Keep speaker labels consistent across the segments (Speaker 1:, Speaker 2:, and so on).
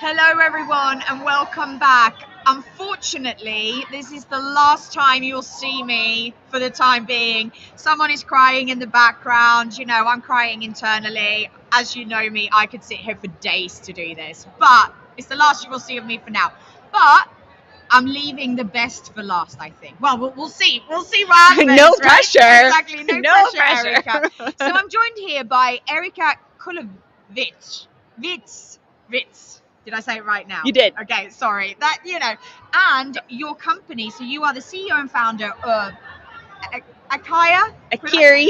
Speaker 1: Hello everyone and welcome back. Unfortunately, this is the last time you'll see me for the time being. Someone is crying in the background. You know, I'm crying internally. As you know me, I could sit here for days to do this, but it's the last you will see of me for now. But I'm leaving the best for last, I think. Well, we'll see. We'll see what happens.
Speaker 2: No
Speaker 1: right?
Speaker 2: pressure.
Speaker 1: Exactly. No
Speaker 2: pressure.
Speaker 1: Erika. So I'm joined here by Erika Kulovitz. Vitz. Did I say it right now?
Speaker 2: You did.
Speaker 1: Okay, sorry. And your company. So you are the CEO and founder of
Speaker 2: Akiri.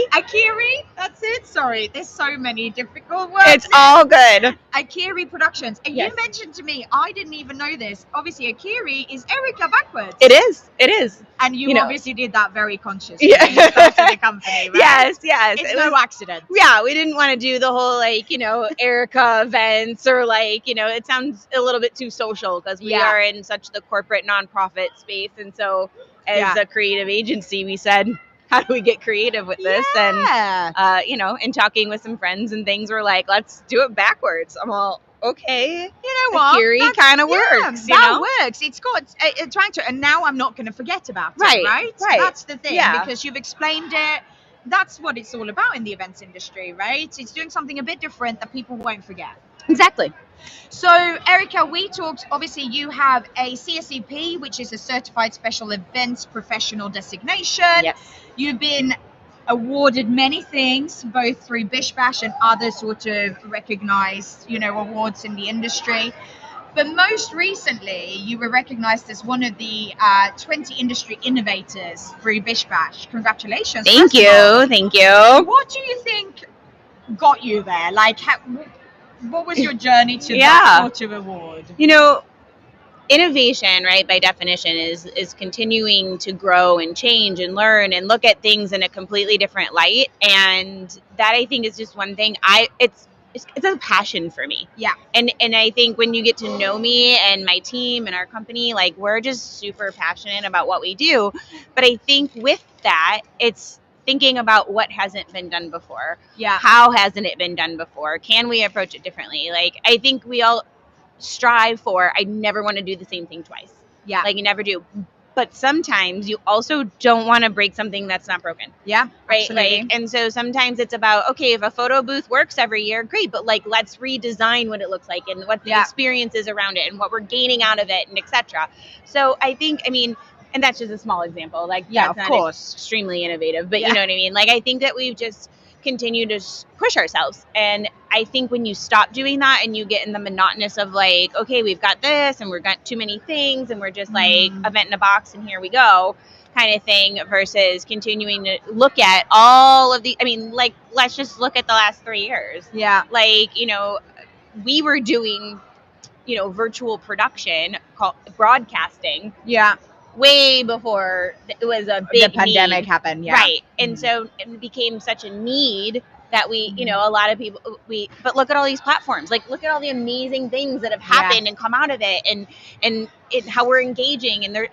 Speaker 1: That's it. Sorry, there's so many difficult words.
Speaker 2: It's all good.
Speaker 1: Akiri Productions. And
Speaker 2: Yes.
Speaker 1: you mentioned to me, I didn't even know this. Obviously, Akiri is Erika backwards.
Speaker 2: It is.
Speaker 1: And you
Speaker 2: know.
Speaker 1: obviously did that very consciously.
Speaker 2: Yeah.
Speaker 1: You started the company, right?
Speaker 2: Yes.
Speaker 1: It's no accident.
Speaker 2: Yeah, we didn't want to do the whole Erika events or it sounds a little bit too social because we are in such the corporate nonprofit space. And so as a creative agency, we said, how do we get creative with this?
Speaker 1: Yeah.
Speaker 2: And, in talking with some friends and things, we're like, let's do it backwards. I'm all, okay.
Speaker 1: You know what?
Speaker 2: Akiri kind of works.
Speaker 1: That works. It's got trying to, and now I'm not going to forget about it. Right. That's the thing.
Speaker 2: Yeah.
Speaker 1: Because you've explained it. That's what it's all about in the events industry, right? It's doing something a bit different that people won't forget.
Speaker 2: Exactly.
Speaker 1: So, Erika, we talked, obviously you have a CSEP, which is a Certified Special Events Professional designation.
Speaker 2: Yes.
Speaker 1: You've been awarded many things, both through BizBash and other sort of recognized, awards in the industry. But most recently, you were recognized as one of the 20 industry innovators through BizBash. Congratulations.
Speaker 2: Thank you.
Speaker 1: What do you think got you there? What was your journey to that sort of award?
Speaker 2: Innovation, right, by definition, is continuing to grow and change and learn and look at things in a completely different light. And that, I think, is just one thing. It's a passion for me.
Speaker 1: Yeah.
Speaker 2: And I think when you get to know me and my team and our company, we're just super passionate about what we do. But I think with that, it's thinking about what hasn't been done before.
Speaker 1: Yeah.
Speaker 2: How hasn't it been done before? Can we approach it differently? I think we all strive for, I never want to do the same thing twice.
Speaker 1: Yeah.
Speaker 2: You never do. But sometimes you also don't want to break something that's not broken.
Speaker 1: Yeah.
Speaker 2: Right.
Speaker 1: Absolutely.
Speaker 2: And so sometimes it's about, okay, if a photo booth works every year, great. But let's redesign what it looks like and what the experience is around it and what we're gaining out of it and etc. So I think, and that's just a small example.
Speaker 1: of course,
Speaker 2: extremely innovative, but you know what I mean? I think that we've just continued to push ourselves. And I think when you stop doing that and you get in the monotonous of okay, we've got this and we've got too many things and we're just event in a box and here we go kind of thing versus continuing to look at all of the, let's just look at the last 3 years.
Speaker 1: Yeah.
Speaker 2: We were doing, virtual production called broadcasting.
Speaker 1: Yeah.
Speaker 2: Way before it was a big
Speaker 1: the pandemic
Speaker 2: need.
Speaker 1: happened,
Speaker 2: right? And so it became such a need that we, a lot of people, but look at all these platforms, look at all the amazing things that have happened and come out of it, and how we're engaging, and there's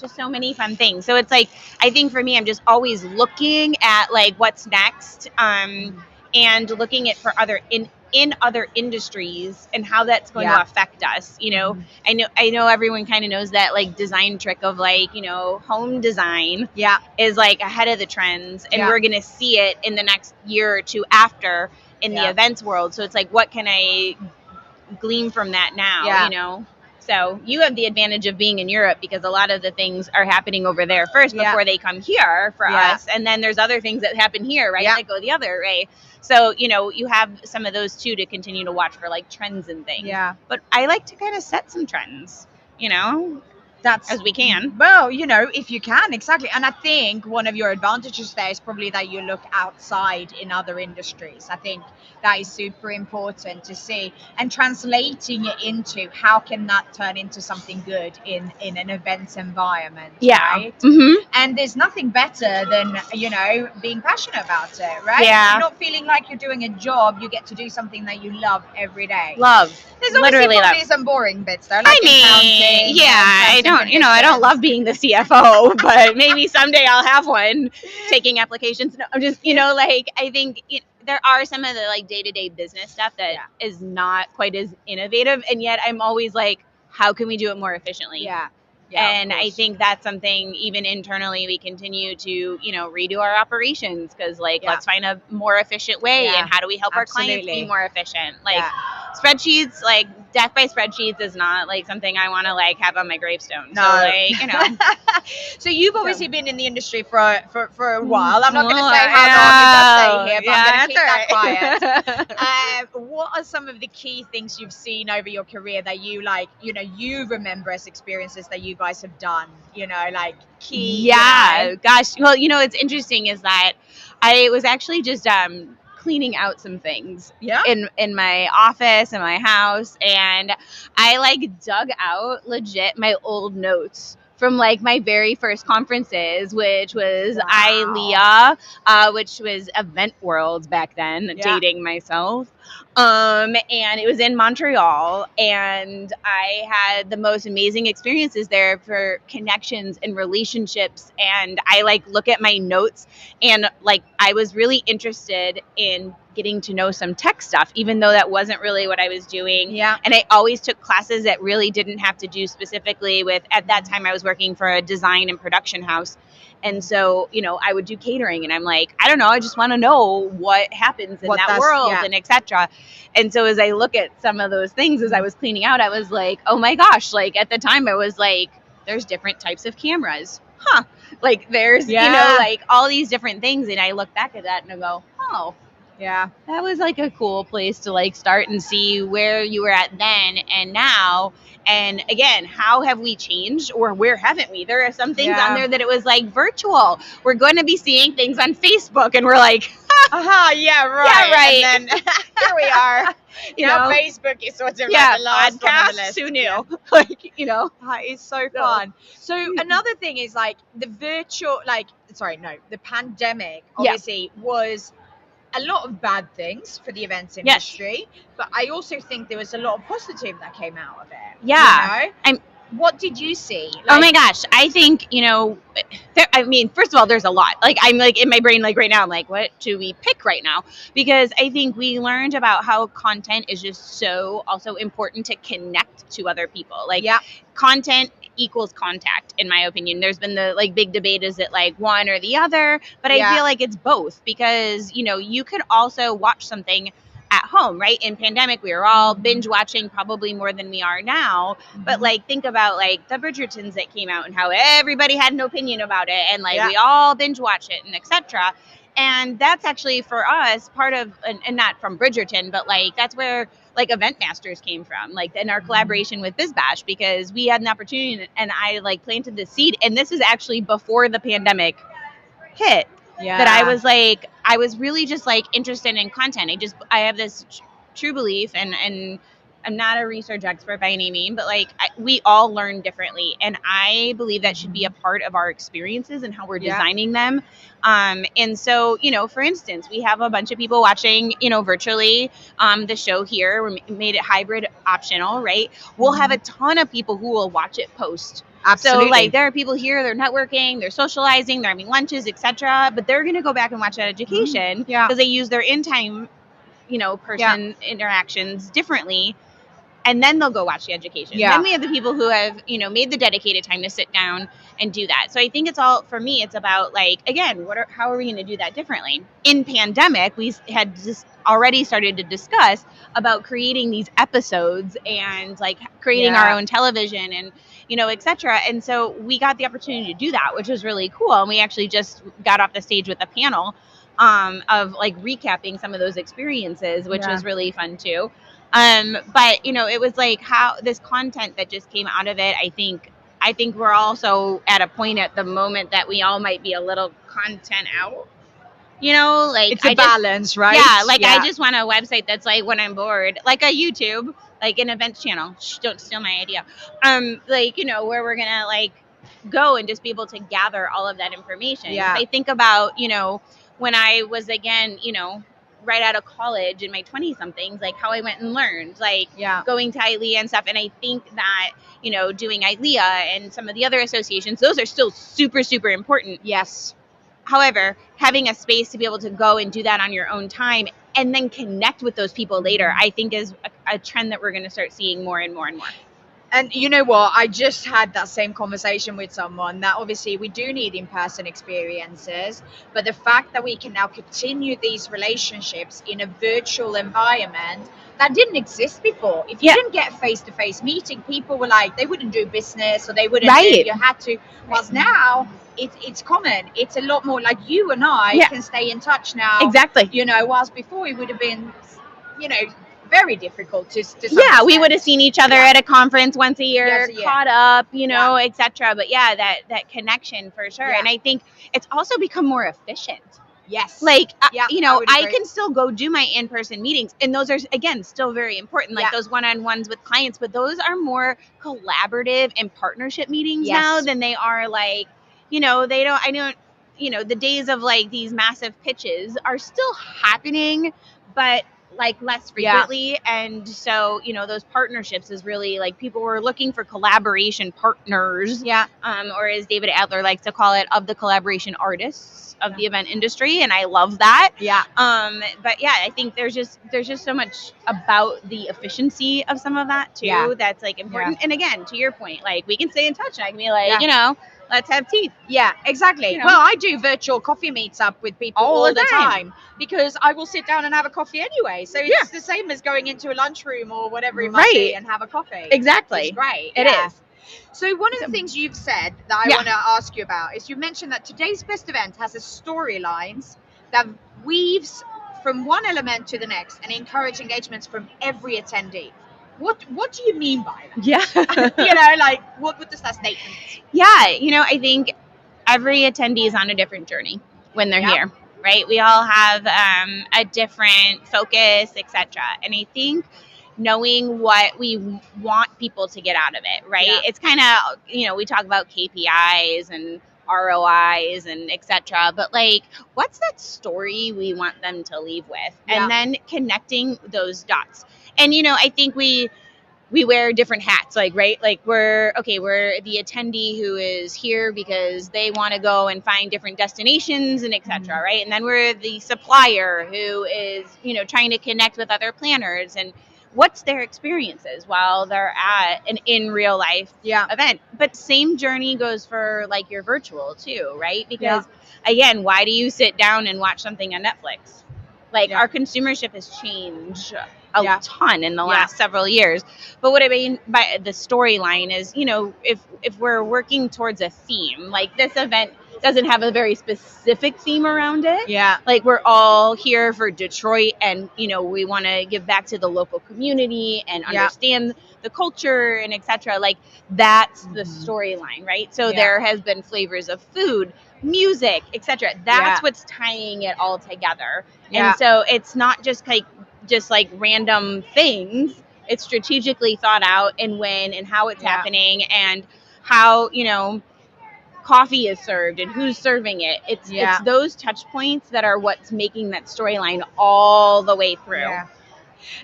Speaker 2: just so many fun things. So it's I think for me, I'm just always looking at what's next, and looking at for other in other industries and how that's going to affect us. I know everyone kind of knows that design trick of home design is ahead of the trends, and we're going to see it in the next year or two after in the events world. So it's what can I glean from that now? So you have the advantage of being in Europe because a lot of the things are happening over there first before they come here for us. And then there's other things that happen here, right? That go the other way. So, you have some of those too to continue to watch for trends and things.
Speaker 1: Yeah.
Speaker 2: But I like to kind of set some trends, as we can.
Speaker 1: Well, if you can, exactly. And I think one of your advantages there is probably that you look outside in other industries. I think that is super important to see, and translating it into how can that turn into something good in an events environment. Right?
Speaker 2: Mm-hmm.
Speaker 1: And there's nothing better than being passionate about it, right? You're not feeling like you're doing a job. You get to do something that you love every day. There's
Speaker 2: literally
Speaker 1: probably some boring bits though,
Speaker 2: I don't love being the CFO, but maybe someday I'll have one taking applications. No, I'm just, I think there are some of the like day-to-day business stuff that is not quite as innovative, and yet I'm always like, how can we do it more efficiently?
Speaker 1: Yeah,
Speaker 2: and I think that's something even internally we continue to, you know, redo our operations because like let's find a more efficient way, and how do we help our clients be more efficient? Like spreadsheets, like death by spreadsheets is not like something I want to like have on my gravestone. No. So like, you know.
Speaker 1: So you've obviously been in the industry for a while. I'm not going to say how long it does stay here, but I'm going to keep that quiet. What are some of the key things you've seen over your career that you like, you know, you remember as experiences that you guys have done, you know, like key?
Speaker 2: Gosh. Well, you know, it's interesting is that I was actually just cleaning out some things in my office, in my house, and I like dug out legit my old notes from like my very first conferences, which was ILEA, which was Event World back then, dating myself. And it was in Montreal, and I had the most amazing experiences there for connections and relationships. And I like look at my notes, and like I was really interested in getting to know some tech stuff, even though that wasn't really what I was doing.
Speaker 1: Yeah.
Speaker 2: And I always took classes that really didn't have to do specifically with, at that time I was working for a design and production house. And so, you know, I would do catering, and I'm like, I don't know, I just want to know what happens in that world and etc. And so as I look at some of those things as I was cleaning out, I was like, oh my gosh, like at the time I was like, there's different types of cameras. Like there's, you know, like all these different things. And I look back at that and I go, oh,
Speaker 1: yeah,
Speaker 2: that was like a cool place to like start and see where you were at then and now. And again, how have we changed, or where haven't we? There are some things on there that it was like virtual. We're going to be seeing things on Facebook, and we're like,
Speaker 1: right. And then
Speaker 2: here we are.
Speaker 1: You know, Facebook is sort of like the last one on the list.
Speaker 2: Who knew? Like, you know,
Speaker 1: that is so fun. So another thing is like the virtual, the pandemic obviously was a lot of bad things for the events industry, but I also think there was a lot of positive that came out of it.
Speaker 2: Yeah.
Speaker 1: You know? What did you see?
Speaker 2: Oh my gosh. I think, you know, first of all, there's a lot. Like, I'm like in my brain, like right now, I'm like, what do we pick right now? Because I think we learned about how content is just so also important to connect to other people. Like, content equals contact, in my opinion. There's been the like big debate, is it like one or the other? But I feel like it's both, because, you know, you could also watch something at home, right? In pandemic, we were all binge watching probably more than we are now. But like, think about like the Bridgertons that came out and how everybody had an opinion about it, and like we all binge watch it and etc. And that's actually for us part of, and not from Bridgerton, but like that's where like Event Masters came from, like in our collaboration with BizBash, because we had an opportunity and I like planted the seed. And this is actually before the pandemic hit. That I was like, I was really just like interested in content. I have this true belief, and I'm not a research expert by any means, but like we all learn differently. And I believe that should be a part of our experiences and how we're designing them. And so, you know, for instance, we have a bunch of people watching, you know, virtually the show here. We made it hybrid optional, right? We'll have a ton of people who will watch it post.
Speaker 1: Absolutely.
Speaker 2: So like there are people here, they're networking, they're socializing, they're having lunches, etc. But they're going to go back and watch that education because they use their in-time, you know, person interactions differently. And then they'll go watch the education. Then we have the people who have, you know, made the dedicated time to sit down and do that. So I think it's all, for me, it's about like, again, how are we going to do that differently? In pandemic, we had just already started to discuss about creating these episodes and like creating our own television and, you know, et cetera. And so we got the opportunity to do that, which was really cool. And we actually just got off the stage with a panel of like recapping some of those experiences, which was really fun too. But you know, it was like how this content that just came out of it, I think we're also at a point at the moment that we all might be a little content out, you know, like
Speaker 1: it's a balance, right?
Speaker 2: Yeah. Like I just want a website that's like, when I'm bored, like a YouTube, like an events channel. Shh, don't steal my idea. Like, you know, where we're going to like go and just be able to gather all of that information.
Speaker 1: Yeah.
Speaker 2: I think about, you know, when I was, again, you know, right out of college in my 20-somethings, like how I went and learned, like going to ILEA and stuff. And I think that, you know, doing ILEA and some of the other associations, those are still super, super important.
Speaker 1: Yes.
Speaker 2: However, having a space to be able to go and do that on your own time and then connect with those people later, I think is a trend that we're going to start seeing more and more and more.
Speaker 1: And you know what? I just had that same conversation with someone that obviously we do need in-person experiences, but the fact that we can now continue these relationships in a virtual environment that didn't exist before. If you didn't get a face-to-face meeting, people were like, they wouldn't do business, or they wouldn't do, you had to. Whilst now, it's common. It's a lot more like you and I can stay in touch now.
Speaker 2: Exactly.
Speaker 1: You know, whilst before it would have been, you know, very difficult to
Speaker 2: we would have seen each other at a conference once a year, caught up, you know, etc. But that connection for sure. And I think it's also become more efficient.
Speaker 1: Yes.
Speaker 2: Like, you know, I can still go do my in-person meetings, and those are, again, still very important, like those one-on-ones with clients, but those are more collaborative and partnership meetings now than they are like, you know, you know, the days of like these massive pitches are still happening, but like less frequently. And so, you know, those partnerships is really like people were looking for collaboration partners. Or as David Adler likes to call it, of the collaboration artists of the event industry. And I love that. But I think there's just so much about the efficiency of some of that too. That's like important. And again, to your point, like we can stay in touch, and I can be like, you know, let's have tea.
Speaker 1: Yeah, exactly. You know? Well, I do virtual coffee meets up with people all the time because I will sit down and have a coffee anyway. So it's the same as going into a lunchroom or whatever it might be and have a coffee.
Speaker 2: Exactly.
Speaker 1: It's great.
Speaker 2: It is.
Speaker 1: So one of the things you've said that I want to ask you about is you mentioned that today's best event has a storylines that weaves from one element to the next and encourage engagements from every attendee. What do you mean by that? You know, like what does that statement mean?
Speaker 2: You know, I think every attendee is on a different journey when they're here, right? We all have a different focus, etc. And I think knowing what we want people to get out of it, right? It's kind of, you know, we talk about KPIs and ROIs and etc. But like, what's that story we want them to leave with? And then connecting those dots. And, you know, I think we wear different hats, like, right? Like we're the attendee who is here because they want to go and find different destinations and etc. Right? And then we're the supplier who is, you know, trying to connect with other planners and what's their experiences while they're at an in real life event. But same journey goes for like your virtual too, right? Because again, why do you sit down and watch something on Netflix? Like our consumership has changed a ton in the last several years. But what I mean by the storyline is, you know, if we're working towards a theme, like this event doesn't have a very specific theme around it. Like we're all here for Detroit and, you know, we want to give back to the local community and understand the culture and etc. Like that's the storyline, right? So there has been flavors of food, music, etc. That's what's tying it all together. And so it's not just like random things. It's strategically thought out and when and how it's happening and how, you know, coffee is served and who's serving it. It's those touch points that are what's making that storyline all the way through.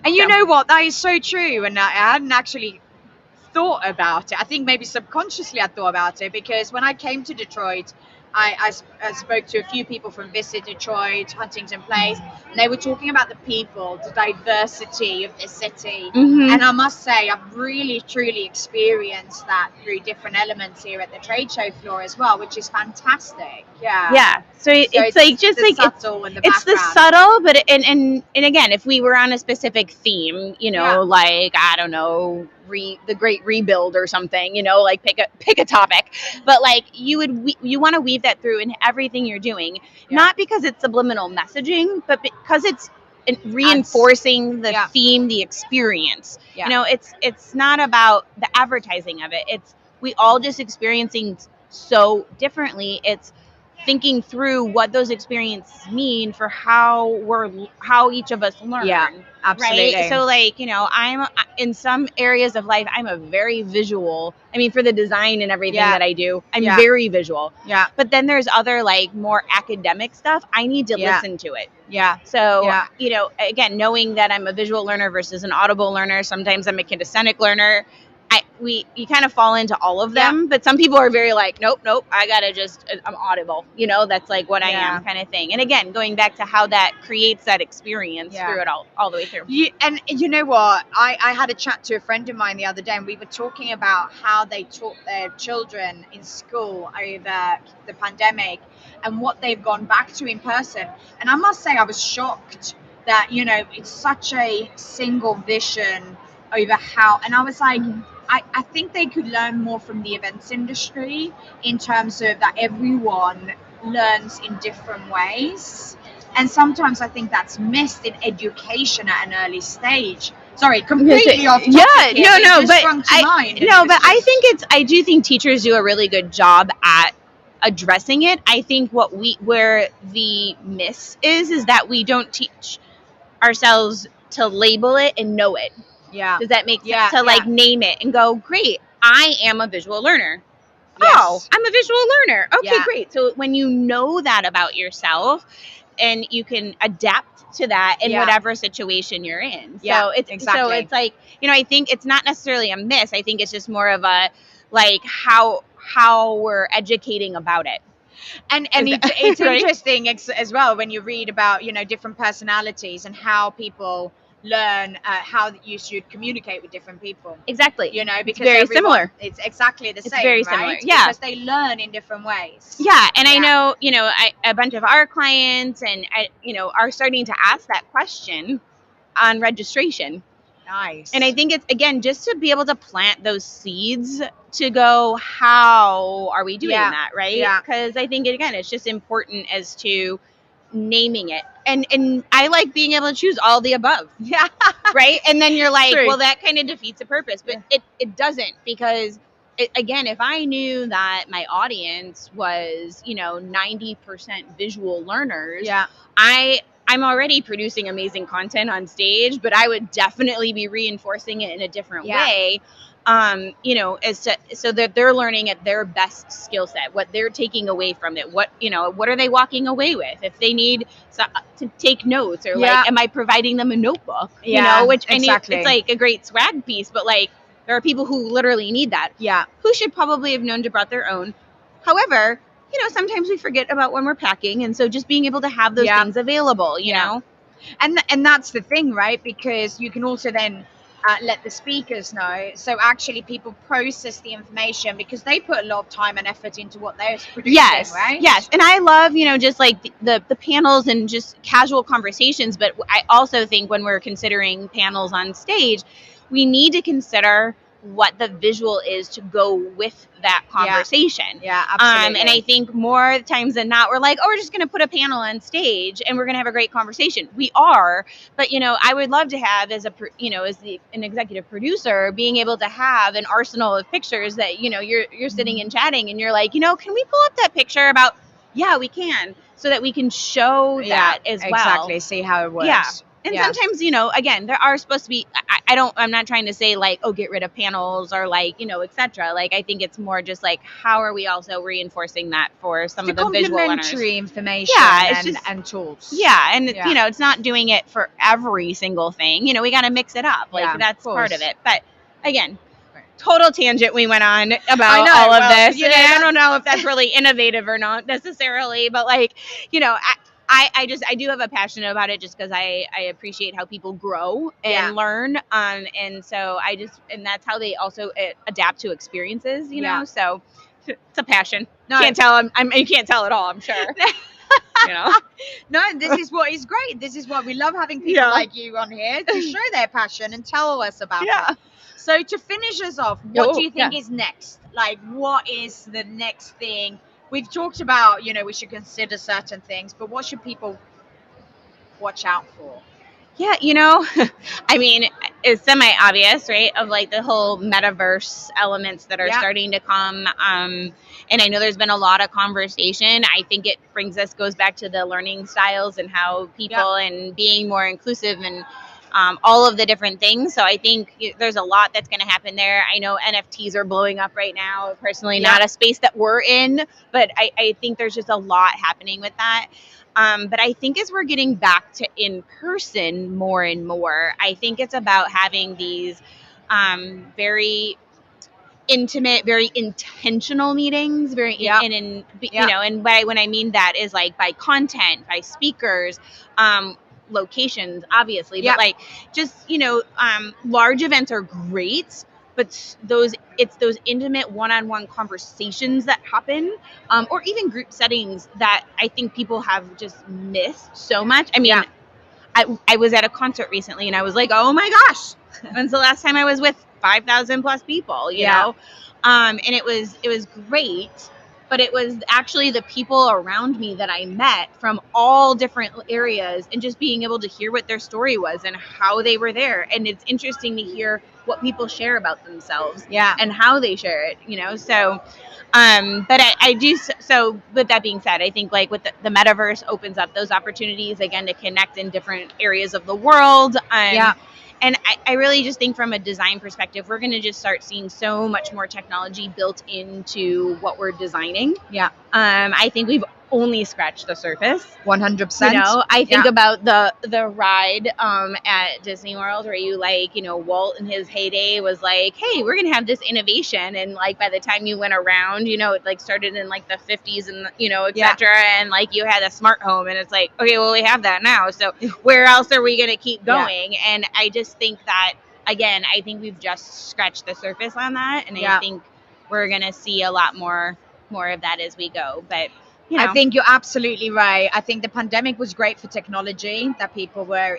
Speaker 1: And you know what? That is so true. And I hadn't actually thought about it. I think maybe subconsciously I thought about it because when I came to Detroit, I spoke to a few people from Visit Detroit, Huntington Place, and they were talking about the people, the diversity of the city. And I must say, I've really, truly experienced that through different elements here at the trade show floor as well, which is fantastic.
Speaker 2: So it's like just
Speaker 1: the
Speaker 2: like
Speaker 1: subtle in the
Speaker 2: it's the subtle, but and again, if we were on a specific theme, you know, like I don't know, the Great Rebuild or something, you know, like pick a topic, but like you want to weave that through in everything you're doing, not because it's subliminal messaging, but because it's reinforcing the theme, the experience. You know, it's not about the advertising of it. It's we all just experiencing so differently. It's thinking through what those experiences mean for how each of us learn.
Speaker 1: Absolutely.
Speaker 2: Right? So like, you know, I'm in some areas of life, I'm a very visual. I mean, for the design and everything that I do, I'm very visual. But then there's other like more academic stuff. I need to listen to it. So, you know, again, knowing that I'm a visual learner versus an audible learner, sometimes I'm a kinesthetic learner. you kind of fall into all of them, but some people are very like, nope, I gotta I'm audible, that's like what I am kind of thing. And again, going back to how that creates that experience through it all the way through.
Speaker 1: And you know what? I had a chat to a friend of mine the other day, and we were talking about how they taught their children in school over the pandemic and what they've gone back to in person. And I must say, I was shocked that, it's such a single vision over how, and I was like, I think they could learn more from the events industry in terms of that everyone learns in different ways. And sometimes I think that's missed in education at an early stage. Sorry, completely off topic.
Speaker 2: I do think teachers do a really good job at addressing it. I think where the miss is that we don't teach ourselves to label it and know it.
Speaker 1: Yeah.
Speaker 2: Does that make sense? To like name it and go, great, I am a visual learner.
Speaker 1: Yes.
Speaker 2: Oh, I'm a visual learner. Okay, great. So when you know that about yourself and you can adapt to that in whatever situation you're in.
Speaker 1: Yeah,
Speaker 2: so it's like, I think it's not necessarily a miss. I think it's just more of a like how we're educating about it.
Speaker 1: And it's right? Interesting as well when you read about, different personalities and how people learn how you should communicate with different people.
Speaker 2: Exactly.
Speaker 1: Because
Speaker 2: it's very similar.
Speaker 1: It's exactly the same.
Speaker 2: It's very similar. Yeah.
Speaker 1: Because they learn in different ways.
Speaker 2: Yeah. And I know, a bunch of our clients and, are starting to ask that question on registration.
Speaker 1: Nice.
Speaker 2: And I think it's, again, just to be able to plant those seeds to go, how are we doing that? Right.
Speaker 1: Yeah.
Speaker 2: Because I think, again, it's just important as to naming it. And I like being able to choose all the above.
Speaker 1: Yeah.
Speaker 2: Right. And then you're like,
Speaker 1: True.
Speaker 2: well, that kind of defeats the purpose. But it doesn't, because again, if I knew that my audience was, 90% visual learners, I'm already producing amazing content on stage, but I would definitely be reinforcing it in a different way. So that they're learning at their best skill set, what they're taking away from it, what are they walking away with? If they need to take notes, or like, am I providing them a notebook? Which I need, it's like a great swag piece, but like there are people who literally need that.
Speaker 1: Yeah.
Speaker 2: Who should probably have known to brought their own. However, sometimes we forget about when we're packing, and so just being able to have those things available, you know.
Speaker 1: And that's the thing, right? Because you can also then let the speakers know. So actually people process the information because they put a lot of time and effort into what they're producing, right?
Speaker 2: Yes. And I love, just like the panels and just casual conversations. But I also think when we're considering panels on stage, we need to consider what the visual is to go with that conversation.
Speaker 1: Yeah, absolutely.
Speaker 2: And I think more times than not, we're like, we're just going to put a panel on stage and we're going to have a great conversation. We are, but I would love to have as an executive producer, being able to have an arsenal of pictures that, you're sitting and chatting and you're like, can we pull up that picture about, we can, so that we can show that as well.
Speaker 1: Exactly. See how it works.
Speaker 2: Yeah. And sometimes, again, there are supposed to be, I'm not trying to say like, get rid of panels or like, et cetera. Like, I think it's more just like, how are we also reinforcing that for some of the visual learners?
Speaker 1: Complementary information and tools.
Speaker 2: Yeah. And, it's not doing it for every single thing. We got to mix it up. Like, that's part of it. But again, total tangent we went on about all of this. I don't know if that's really innovative or not necessarily, but like, I do have a passion about it just because I appreciate how people grow and learn. And so and that's how they also adapt to experiences, so it's a passion. No, you can't tell at all, I'm sure.
Speaker 1: No, this is what is great. This is what we love, having people like you on here to show their passion and tell us about it. So to finish us off, what do you think is next? Like, what is the next thing? We've talked about, we should consider certain things, but what should people watch out for?
Speaker 2: Yeah, I mean, it's semi-obvious, right? Of like the whole metaverse elements that are starting to come. And I know there's been a lot of conversation. I think it goes back to the learning styles and how people and being more inclusive and all of the different things. So I think there's a lot that's going to happen there. I know NFTs are blowing up right now. Personally, not a space that we're in, but I think there's just a lot happening with that. But I think as we're getting back to in person more and more, I think it's about having these very intimate, very intentional meetings, and when I mean that is like by content, by speakers, locations, obviously, but like just, large events are great, but it's those intimate one-on-one conversations that happen, or even group settings that I think people have just missed so much. I mean, I was at a concert recently and I was like, oh my gosh, when's the last time I was with 5,000 plus people, you know? And it was great, but it was actually the people around me that I met from all different areas and just being able to hear what their story was and how they were there. And it's interesting to hear what people share about themselves and how they share it, so but I do. So with that being said, I think like with the metaverse opens up those opportunities again to connect in different areas of the world. And I really just think from a design perspective, we're going to just start seeing so much more technology built into what we're designing. I think we've only scratched the surface.
Speaker 1: 100%.
Speaker 2: I think about the ride at Disney World where you Walt in his heyday was like, hey, we're gonna have this innovation, and like by the time you went around, it like started in like the 50s and etc. And like you had a smart home, and it's like, okay, well we have that now, so where else are we gonna keep going? And I just think that again, I think we've just scratched the surface on that, and I think we're gonna see a lot more of that as we go. But
Speaker 1: I think you're absolutely right. I think the pandemic was great for technology, that people were,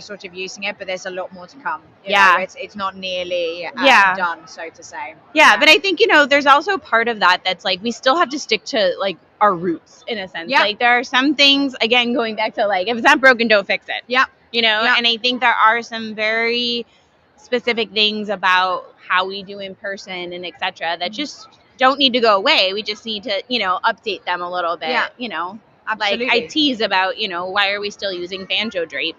Speaker 1: sort of using it, but there's a lot more to come. It's not nearly done, so to say.
Speaker 2: But I think, there's also part of that that's like, we still have to stick to like our roots in a sense. Like there are some things, again, going back to like, if it's not broken, don't fix it. And I think there are some very specific things about how we do in person and etc. that just don't need to go away. We just need to, update them a little bit.
Speaker 1: Absolutely.
Speaker 2: Like I tease about, why are we still using banjo drape?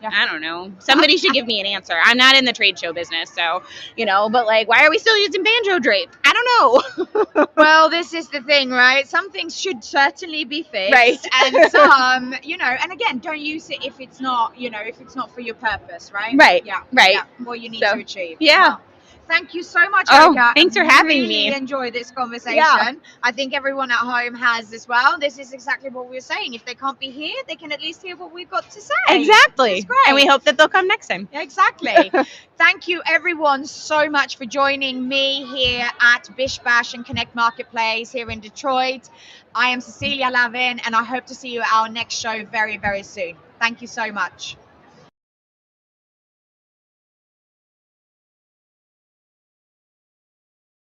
Speaker 2: I don't know. Somebody should give me an answer. I'm not in the trade show business, so, but like, why are we still using banjo drape? I don't know.
Speaker 1: Well, this is the thing, right? Some things should certainly be fixed.
Speaker 2: Right.
Speaker 1: And some, and again, don't use it if it's not, if it's not for your purpose, right?
Speaker 2: Right.
Speaker 1: Right. What you need to achieve.
Speaker 2: Yeah.
Speaker 1: Thank you so much, Erika.
Speaker 2: Thanks for having
Speaker 1: me. I enjoyed this conversation. I think everyone at home has as well. This is exactly what we were saying. If they can't be here, they can at least hear what we've got to say.
Speaker 2: Exactly.
Speaker 1: It's great.
Speaker 2: And we hope that they'll come next time.
Speaker 1: Exactly. Thank you, everyone, so much for joining me here at BizBash and Connect Marketplace here in Detroit. I am Cecilia Lavin, and I hope to see you at our next show very, very soon. Thank you so much.